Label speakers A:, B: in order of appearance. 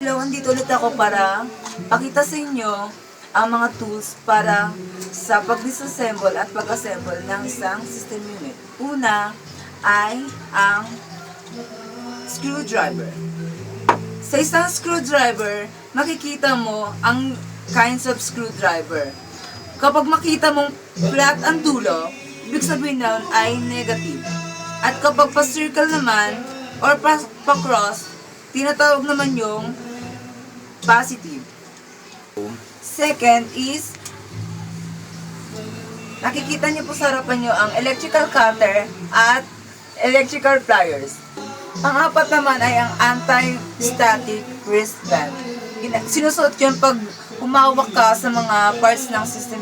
A: Hello, andito ulit ako para pakita sa inyo ang mga tools para sa pag-disassemble at pag-assemble ng isang system unit. Una ay ang screwdriver. Sa isang screwdriver, makikita mo ang kinds of screwdriver. Kapag makita mong flat ang dulo, ibig sabihin nun ay negative. At kapag pa-circle naman or pa-cross, tinatawag naman yung positive. Second is, nakikita niyo po sa harapan niyo ang electrical cutter at electrical pliers. Pang-apat naman ay ang anti-static wristband. Sinusuot yun pag humawak ka sa mga parts ng system